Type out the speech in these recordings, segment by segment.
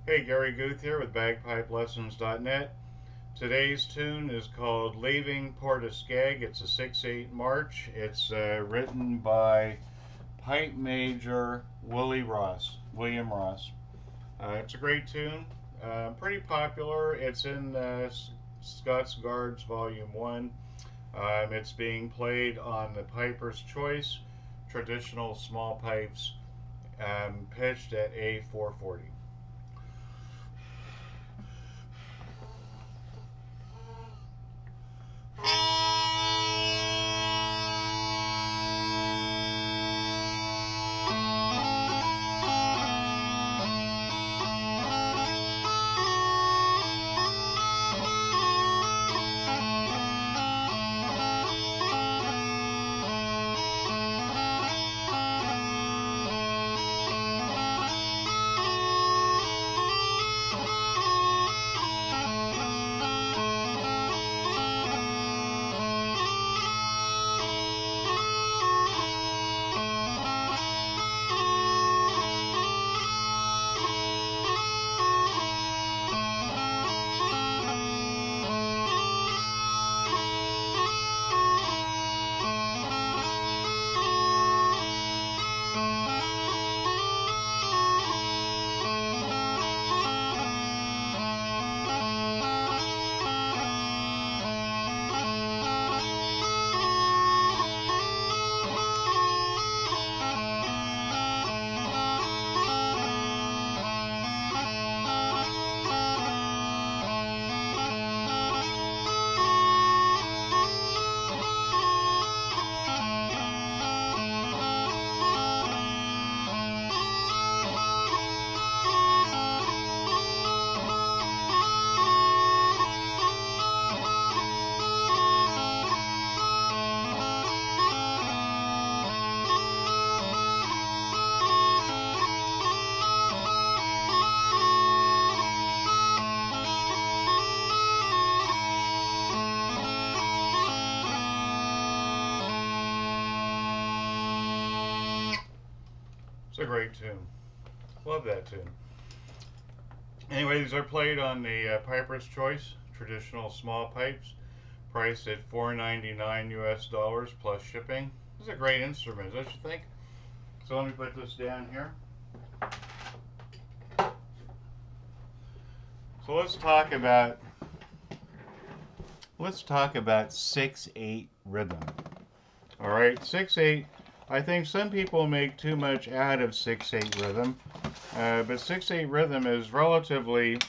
Hey, Gary Guth here with BagpipeLessons.net. Today's tune is called Leaving Port Askaig. It's a 6/8 march. It's written by Pipe Major William Ross. It's a great tune, pretty popular. It's in Scots Guards Volume 1. It's being played on the Piper's Choice, traditional small pipes, pitched at A440. It's a great tune. Love that tune. Anyway, these are played on the Piper's Choice traditional small pipes, priced at $4.99 US plus shipping. This is a great instrument, don't you think? So let me put this down here. So let's talk about 6/8 rhythm. All right, 6/8. I think some people make too much out of 6/8 rhythm, but 6/8 rhythm is relatively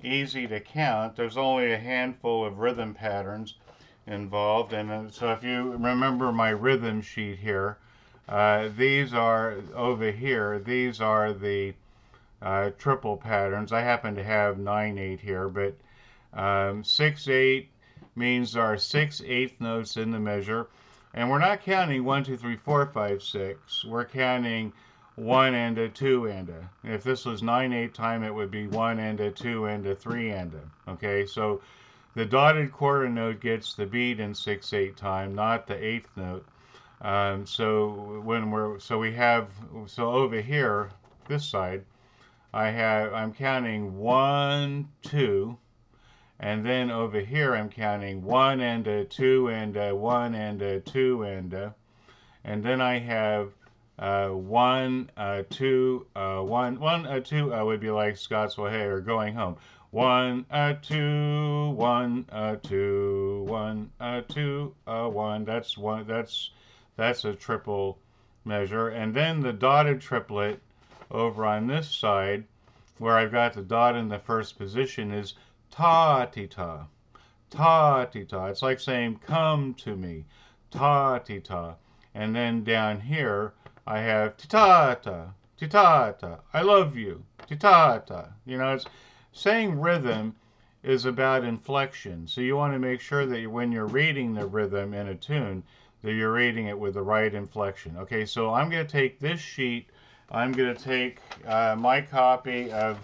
easy to count. There's only a handful of rhythm patterns involved, and so if you remember my rhythm sheet here, these are over here. These are the triple patterns. I happen to have 9/8 here, but 6/8 means there are 6/8 notes in the measure, and we're not counting 1, 2, 3, 4, 5, 6. We're counting 1 and a 2 and a. If this was 9/8 time, it would be 1 and a 2 and a 3 and a. Okay, so the dotted quarter note gets the beat in 6/8 time, not the eighth note. So over here, this side, I'm counting 1, 2, and then over here I'm counting 1 and a 2 and a 1 and a 2 and then I have 1, 2, 1, 1, 2 would be like Scots Will Hey or Going Home. 1, 2, 1, 2, 1, 2, 1. That's a triple measure, and then the dotted triplet over on this side, where I've got the dot in the first position, is ta-ti-ta, ta-ti-ta. It's like saying, come to me, ta-ti-ta. And then down here, I have ti-ta-ta, ti-ta-ta, I love you, ti-ta-ta. It's saying rhythm is about inflection. So you want to make sure that when you're reading the rhythm in a tune, that you're reading it with the right inflection. Okay, so I'm going to take this sheet. I'm going to take my copy of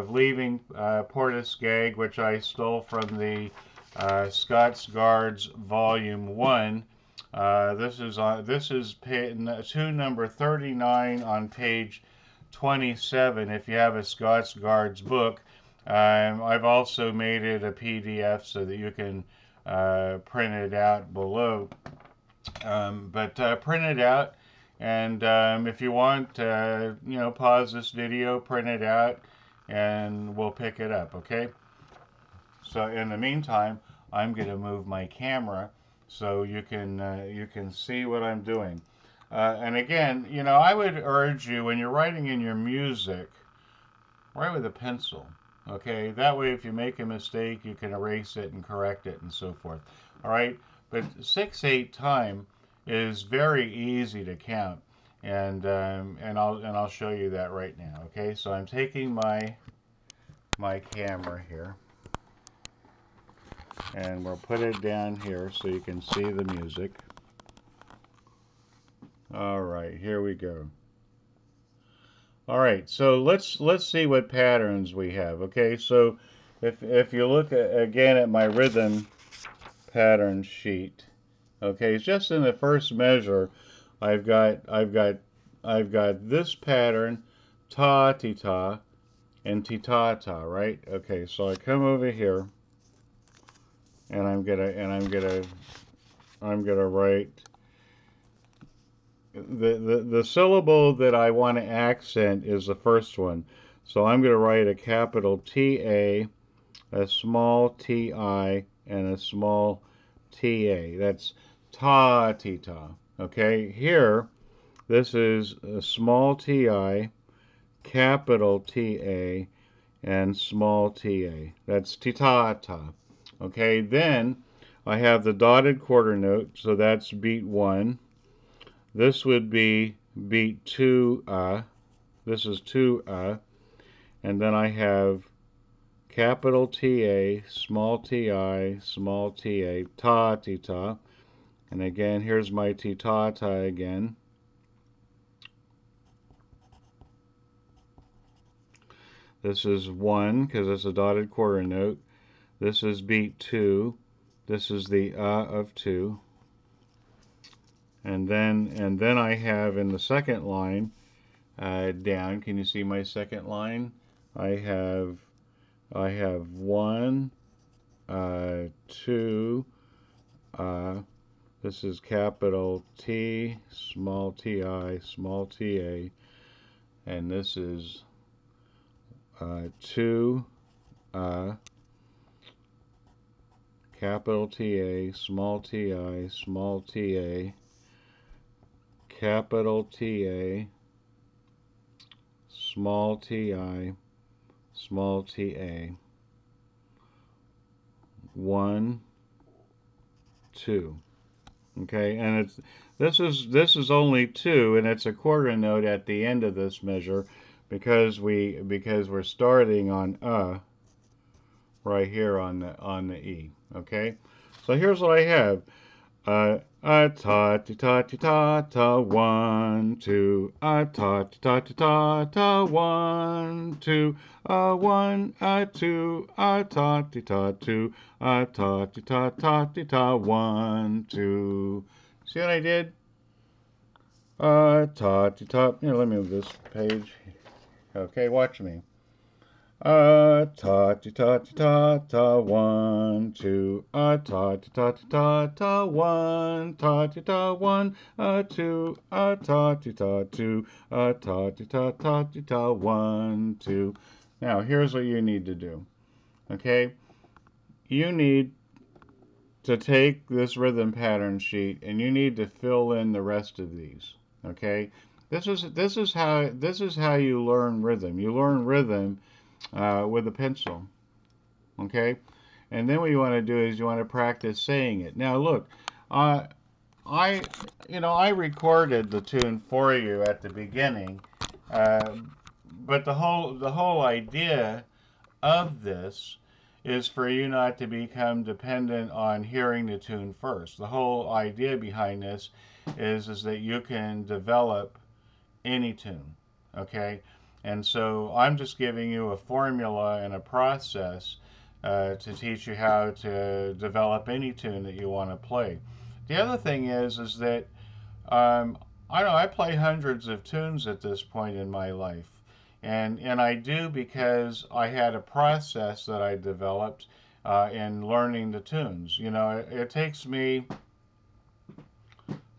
Leaving Port Askaig, which I stole from the Scots Guards Volume 1. This is tune number 39 on page 27 if you have a Scots Guards book. I've also made it a PDF so that you can print it out below. But print it out, and if you want, pause this video, print it out, and we'll pick it up, okay? So in the meantime, I'm going to move my camera so you can see what I'm doing. And again, I would urge you, when you're writing in your music, write with a pencil. Okay, that way if you make a mistake, you can erase it and correct it and so forth. All right, but 6/8 time is very easy to count, and I'll show you that right now. Okay, so I'm taking my camera here, and we'll put it down here so you can see the music. All right, here we go. All right, so let's see what patterns we have. Okay, so if you look again at my rhythm pattern sheet, okay, it's just in the first measure, I've got this pattern, ta ti ta and ti ta ta, right? Okay, so I come over here and I'm gonna write the syllable that I want to accent is the first one. So I'm going to write a capital T-A, a small T-I, and a small T-A. That's ta-ti-ta. Okay, here, this is a small T-I, capital T-A, and small T-A. That's ti-ta-ta. Okay, then I have the dotted quarter note, so that's beat 1. This would be beat 2 This is 2 and then I have capital T-A, small T-I, small T-A, ta-ti-ta. And again, here's my ti-ta-ta again. This is 1 because it's a dotted quarter note. This is beat 2. This is the of 2. And then I have in the second line down. Can you see my second line? I have 1, 2. This is capital T, small T-I, small T-A, and this is 2. Capital T-A, small T-I, small T-A, capital T-A, small T-I, small T-A, 1, 2. Okay, and this is only 2, and it's a quarter note at the end of this measure because we're starting on right here on the E. Okay, so here's what I have. Ta ti ta ti ta ta 1 2 ta ti ta ti ta ta 1 2 1 2 ta ti ta 2 ta ti ta 1 2. See what I did? Ta ti ta. Here, let me move this page. Okay, watch me. Ta ti ta ti ta ta 1 2 ta ti ta ti ta ta 1 ta ti ta 1 2 ta ti ta 2 ta ti ta 1 2. Now here's what you need to do. Okay, you need to take this rhythm pattern sheet and you need to fill in the rest of these. Okay, this is how you learn rhythm. You learn rhythm with a pencil, okay? And then what you want to do is you want to practice saying it. Now look, I recorded the tune for you at the beginning, but the whole idea of this is for you not to become dependent on hearing the tune first. The whole idea behind this is that you can develop any tune, okay? And so I'm just giving you a formula and a process to teach you how to develop any tune that you want to play. The other thing is that I play hundreds of tunes at this point in my life. And I do because I had a process that I developed in learning the tunes. You know, it takes me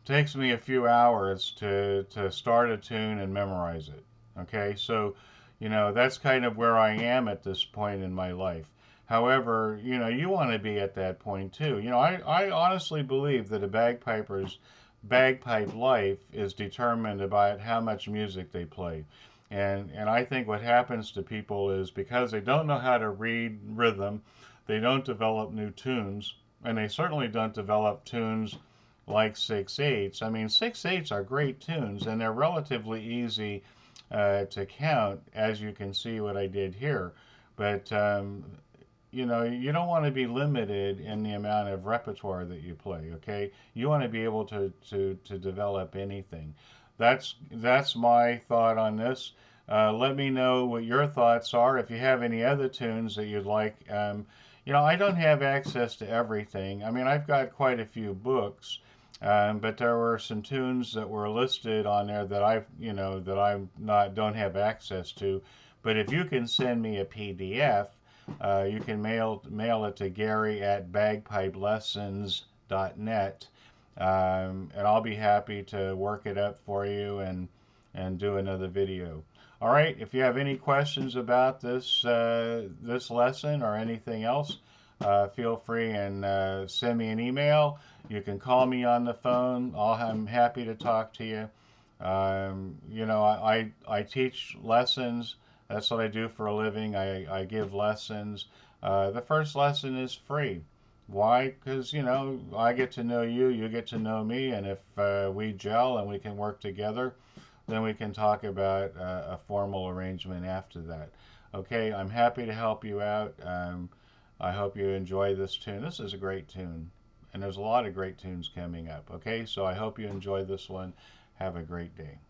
a few hours to start a tune and memorize it. Okay, so you know that's kind of where I am at this point in my life. However, you know, you want to be at that point too. You know, I honestly believe that a bagpiper's bagpipe life is determined about how much music they play. And I think what happens to people is because they don't know how to read rhythm, they don't develop new tunes, and they certainly don't develop tunes like 6/8. I mean, 6/8 are great tunes, and they're relatively easy to count, as you can see what I did here. But you know, you don't want to be limited in the amount of repertoire that you play. Okay, you want to be able to develop anything. That's my thought on this. Let me know what your thoughts are. If you have any other tunes that you'd like, you know, I don't have access to everything. I mean, I've got quite a few books, but there were some tunes that were listed on there that you know, that I'm not don't have access to. But if you can send me a PDF, you can mail it to Gary at bagpipelessons.net, and I'll be happy to work it up for you and do another video. All right. If you have any questions about this lesson or anything else, feel free and send me an email. You can call me on the phone. I'm happy to talk to you. You know, I teach lessons. That's what I do for a living. I give lessons. The first lesson is free. Why? Because, you know, I get to know you, you get to know me, and if we gel and we can work together, then we can talk about a formal arrangement after that. Okay, I'm happy to help you out. I hope you enjoy this tune. This is a great tune, and there's a lot of great tunes coming up. Okay, so I hope you enjoy this one. Have a great day.